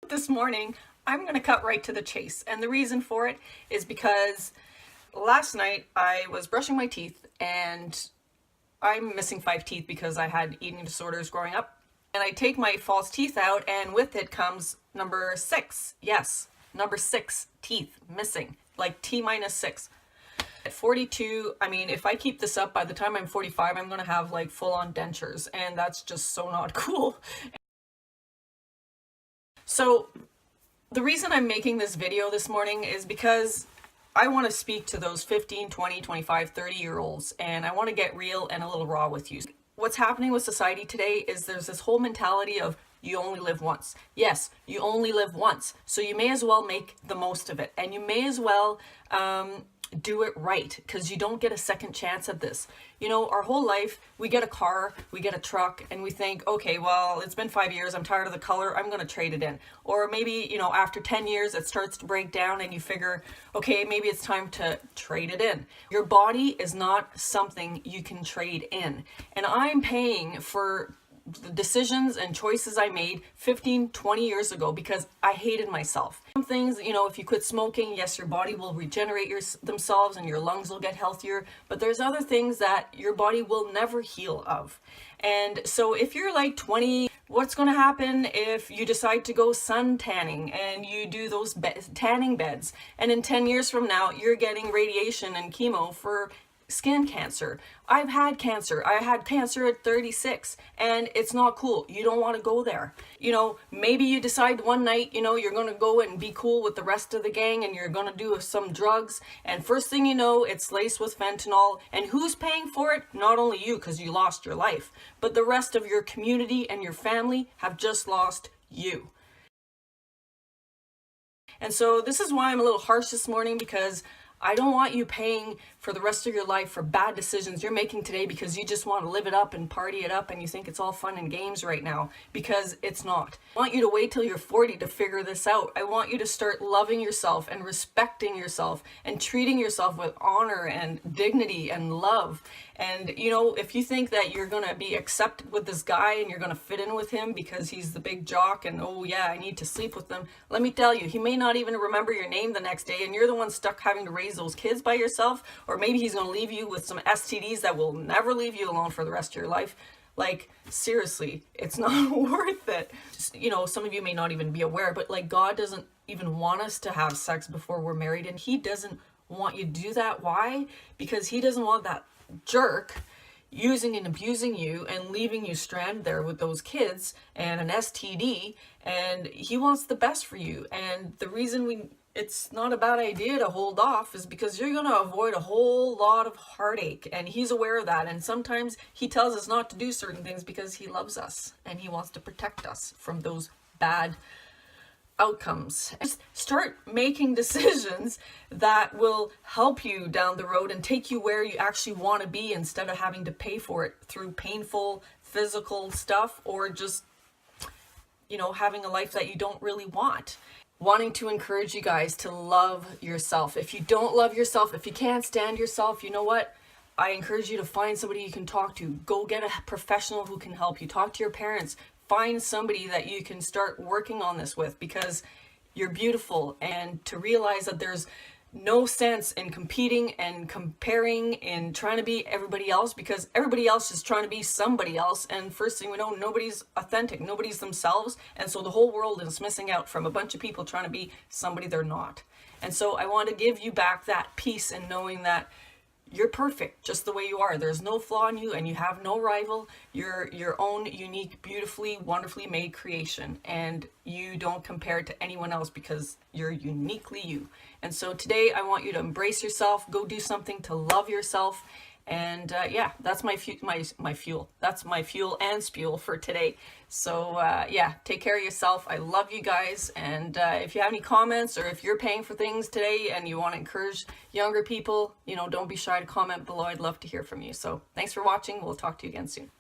This morning, I'm going to cut right to the chase, and the reason for it is because last night I was brushing my teeth, and I'm missing 5 teeth because I had eating disorders growing up, and I take my false teeth out, and with it comes number 6. Yes, number 6 teeth missing, like T minus 6. At 42, I mean, if I keep this up, by the time I'm 45, I'm going to have like full-on dentures, and that's just so not cool. So the reason I'm making this video this morning is because I want to speak to those 15, 20, 25, 30-year-olds, and I want to get real and a little raw with you. What's happening with society today is there's this whole mentality of you only live once. Yes, you only live once, so you may as well make the most of it, and you may as well do it right, because you don't get a second chance at this. You know, our whole life, we get a car, we get a truck, and we think, okay, well, it's been 5 years, I'm tired of the color, I'm going to trade it in. Or maybe, you know, after 10 years, it starts to break down and you figure, okay, maybe it's time to trade it in. Your body is not something you can trade in. And I'm paying for the decisions and choices I made 15, 20 years ago because I hated myself. Some things, you know, if you quit smoking, yes, your body will regenerate themselves and your lungs will get healthier, but there's other things that your body will never heal of. And so if you're like 20, what's going to happen if you decide to go sun tanning and you do those tanning beds, and in 10 years from now, you're getting radiation and chemo for skin cancer? I've had cancer. I had cancer at 36, and it's not cool. You don't want to go there. You know, maybe you decide one night, you know, you're going to go and be cool with the rest of the gang and you're going to do some drugs, and first thing you know, it's laced with fentanyl, and who's paying for it? Not only you, because you lost your life, but the rest of your community and your family have just lost you. And so this is why I'm a little harsh this morning, because I don't want you paying for the rest of your life for bad decisions you're making today because you just want to live it up and party it up and you think it's all fun and games right now, because it's not. I want you to wait till you're 40 to figure this out. I want you to start loving yourself and respecting yourself and treating yourself with honor and dignity and love. And, you know, if you think that you're going to be accepted with this guy and you're going to fit in with him because he's the big jock and, oh yeah, I need to sleep with him, let me tell you, he may not even remember your name the next day, and you're the one stuck having to raise those kids by yourself. Or maybe he's going to leave you with some STDs that will never leave you alone for the rest of your life. Like, seriously, it's not worth it. You know, some of you may not even be aware, but like, God doesn't even want us to have sex before we're married, and he doesn't want you to do that. Why? Because he doesn't want that jerk using and abusing you and leaving you stranded there with those kids and an STD, and he wants the best for you. And the reason it's not a bad idea to hold off is because you're going to avoid a whole lot of heartache, and he's aware of that. And sometimes he tells us not to do certain things because he loves us and he wants to protect us from those bad outcomes. Just start making decisions that will help you down the road and take you where you actually want to be, instead of having to pay for it through painful physical stuff, or just, you know, having a life that you don't really want. Wanting to encourage you guys to love yourself. If you don't love yourself, if you can't stand yourself, you know what? I encourage you to find somebody you can talk to. Go get a professional who can help you. Talk to your parents. Find somebody that you can start working on this with, because you're beautiful. And to realize that there's no sense in competing and comparing and trying to be everybody else, because everybody else is trying to be somebody else. And first thing we know, nobody's authentic, nobody's themselves. And so the whole world is missing out from a bunch of people trying to be somebody they're not. And so I want to give you back that peace in knowing that you're perfect just the way you are. There's no flaw in you, and you have no rival. You're your own unique, beautifully, wonderfully made creation, and you don't compare it to anyone else because you're uniquely you. And so today I want you to embrace yourself, go do something to love yourself. And yeah, that's my fuel. That's my fuel and spuel for today. So yeah, take care of yourself. I love you guys. And if you have any comments, or if you're paying for things today and you want to encourage younger people, you know, don't be shy to comment below. I'd love to hear from you. So thanks for watching. We'll talk to you again soon.